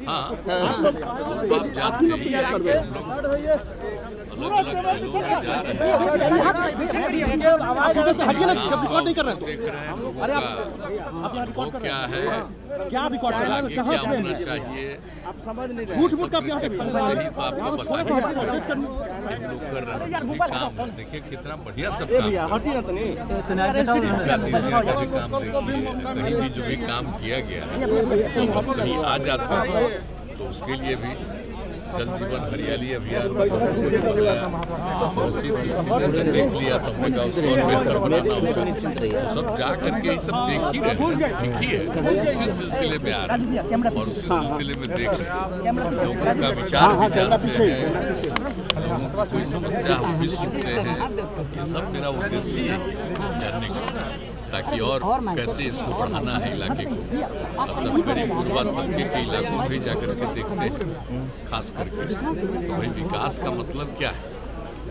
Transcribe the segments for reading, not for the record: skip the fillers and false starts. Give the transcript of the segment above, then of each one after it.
हाँ, तो आप जानते ही हैं कि हम लोग अलग-अलग जिलों में जा रहे हैं। देख रहे हैं लोगों का अनुभव क्या है, आगे क्या होना चाहिए। झूठ मूठ का से ही तो आपको बता ही हम लोग कर रहे हैं जो भी काम है। देखिए कितना बढ़िया सब काम का भी काम देखिए, कहीं भी जो भी काम किया गया है तो हम कहीं आ जाते हैं तो उसके लिए भी जल जीवन हरियाली अभियान तो उसी सिलसिले में देख लिया तो हमने कहा उसको और बेहतर बनाना होगा। सब जा करके ही सब देख ही रहे हैं, ठीक ही है, उसी सिलसिले में आ रहे हैं और उसी सिलसिले में देख रहे हैं। लोगों का विचार भी जानते हैं, लोगों की कोई समस्या हम भी सुनते हैं। ये सब मेरा उद्देश्य है जानने का, ताकि और कैसे इसको बढ़ाना है इलाके को। सब गरीब गुरबा तबके के इलाकों में जाकर के देखते हैं खास करके, तो भाई विकास का मतलब क्या है।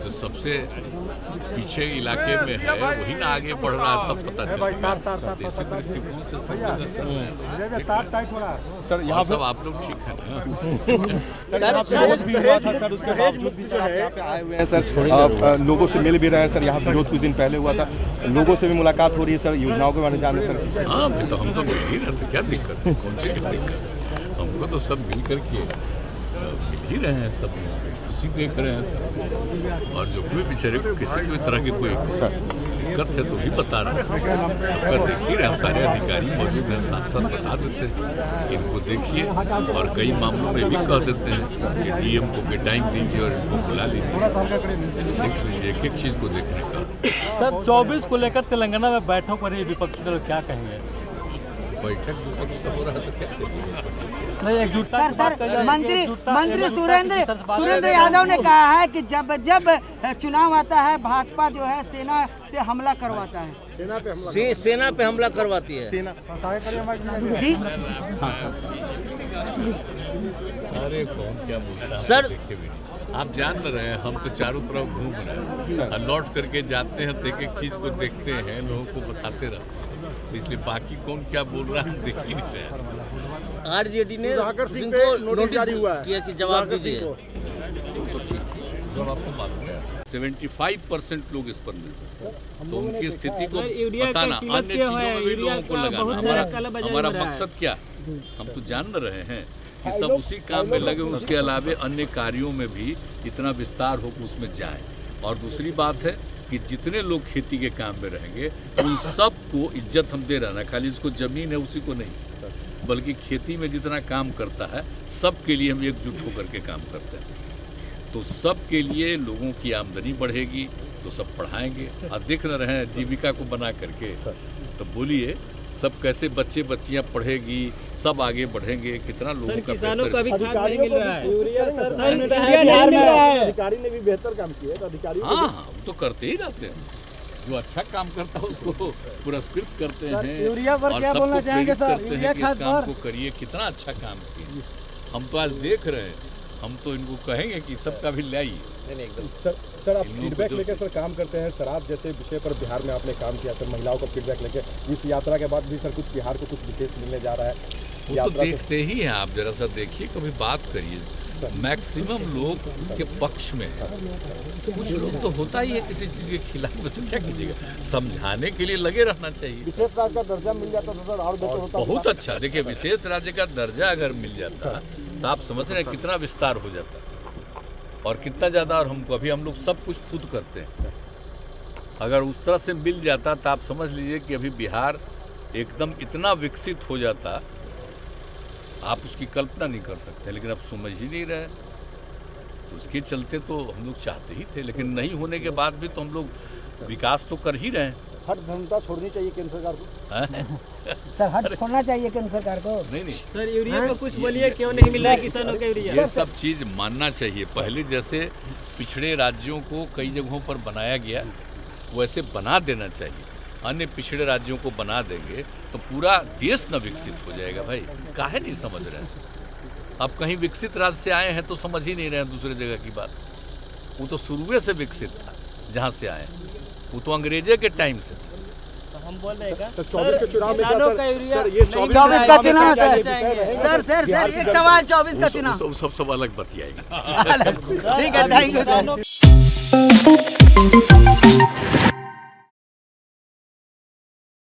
जो सबसे पीछे इलाके में है वही ना आगे बढ़ रहा है, तब पता चलता है। देशी दृष्टिकोण से सब सर यहाँ सब आप लोग ठीक है ना। सर विरोध भी हुआ था सर, उसके बावजूद भी सर आप यहाँ पे आए हुए हैं सर, लोगों से मिल भी रहे हैं सर। यहाँ विरोध कुछ दिन पहले हुआ था, लोगों से भी मुलाकात हो रही है सर, योजनाओं के बारे में जानने सर। हाँ भाई, तो हम तो मिल ही रहे थे, क्या दिक्कत है, कौन सी क्या दिक्कत है। हमको तो सब मिल करके मिल ही रहे हैं, सब खुशी देख रहे हैं सब। और जो कोई बेचारे को किसी भी तरह की कोई दिक्कत है तो भी बता रहे हैं, सबका देख ही रहे हैं। सारे अधिकारी मौजूद हैं, साथ साथ बता देते हैं कि इनको देखिए, और कई मामलों में भी कह देते हैं कि डीएम को के टाइम दीजिए और इनको बुला लीजिए, देख लीजिए एक एक चीज़ को देखने का। सर 24 को लेकर तेलंगाना में बैठक हो रही है, विपक्षी दल क्या कहेंगे? बैठक विपक्ष सब हो रहा है तो क्या नहीं, एकजुटता की बात कही जा रही है। मंत्री सुरेंद्र यादव ने कहा है कि जब चुनाव आता है भाजपा जो है सेना से हमला करवाता है, सेना पे हमला करवाती है। अरे कौन क्या बोलता है सर, आप जान रहे हैं, हम तो चारों तरफ घूम रहे हैं और लौट करके जाते हैं तो एक एक चीज़ को देखते हैं, लोगों को बताते रहते हैं, इसलिए बाकी कौन क्या बोल रहा है हम देख ही नहीं रहे हैं। आरजेडी ने जिनको नोटिस किया कि जवाब दीजिए, तो आपको मालूम है 75% लोग इस पर निर्भर, तो उनकी स्थिति को बताना, अन्य चीजों में भी लोगों को लगाना हमारा मकसद क्या है, हम तो जान रहे हैं कि सब उसी काम में लगे। उसके अलावे अन्य कार्यों में भी इतना विस्तार हो कि उसमें जाए। और दूसरी बात है कि जितने लोग खेती के काम में रहेंगे उन सबको इज्जत हम दे रहे हैं, खाली जिसको जमीन है उसी को नहीं, बल्कि खेती में जितना काम करता है सबके लिए हम एकजुट होकर के काम करते हैं। तो सबके लिए लोगों की आमदनी बढ़ेगी तो सब पढ़ाएंगे, और देख न रहे हैं जीविका को बना करके। तो बोलिए सब कैसे बच्चे बच्चियां पढ़ेगी, सब आगे बढ़ेंगे, कितना लोगों का किसानों का भी खाद नहीं मिल रहा है, अधिकारी ने भी बेहतर काम किया है, अधिकारी हाँ वो तो करते ही रहते हैं, जो अच्छा काम करता है उसको पुरस्कृत करते हैं और सबको प्रेरित करते हैं कि इस काम को करिए, कितना अच्छा काम किए। हम तो आज देख रहे हैं, हम तो इनको कहेंगे कि सबका भी लाइए। सर आप फीडबैक लेकर सर काम करते हैं, शराब जैसे विषय पर बिहार में आपने काम किया सर, महिलाओं का फीडबैक लेकर इस यात्रा के बाद भी सर कुछ बिहार को कुछ विशेष मिलने जा रहा है। वो तो देखते ही हैं, आप जरा सा देखिए, कभी बात करिए, मैक्सिमम लोग इसके पक्ष में हैं। कुछ लोग तो होता ही है किसी चीज़ के खिलाफ, तो क्या कीजिएगा, समझाने के लिए लगे रहना चाहिए। विशेष राज्य का दर्जा मिल जाता तो सर और बेहतर होता। बहुत अच्छा, देखिए विशेष राज्य का दर्जा अगर मिल जाता तो आप समझ रहे हैं कितना विस्तार हो जाता और कितना ज़्यादा। और हमको अभी हम लोग सब कुछ खुद करते हैं, अगर उस तरह से मिल जाता तो आप समझ लीजिए कि अभी बिहार एकदम इतना विकसित हो जाता, आप उसकी कल्पना नहीं कर सकते। लेकिन अब समझ ही नहीं रहे, तो उसके चलते तो हम लोग चाहते ही थे, लेकिन नहीं होने के बाद भी तो हम लोग विकास तो कर ही रहे हैं। हट धर्मता छोड़नी चाहिए केंद्र सरकार को। सर हट छोड़ना चाहिए केंद्र सरकार को। नहीं सर यूरिया को कुछ बोलिए, क्यों नहीं मिल रहा है किसानों को यूरिया? ये सब चीज़ मानना चाहिए। पहले जैसे पिछड़े राज्यों को कई जगहों पर बनाया गया वैसे बना देना चाहिए। अन्य पिछड़े राज्यों को बना देंगे तो पूरा देश न विकसित हो जाएगा। भाई काहे नहीं समझ रहे हैं? अब कहीं विकसित राज्य से आए हैं तो समझ ही नहीं रहे हैं दूसरे जगह की बात। वो तो शुरू से विकसित था जहाँ से आए, वो तो अंग्रेजे के टाइम से था। हम बोल रहे हैं तो 24 के चुनाव में क्या किसानों सर का यूरिया सर ये 24 का चुनाव सर सर सर सर एक सवाल 24 का चुनाव सब अलग बतियाएंगे। ठीक है, थैंक यू।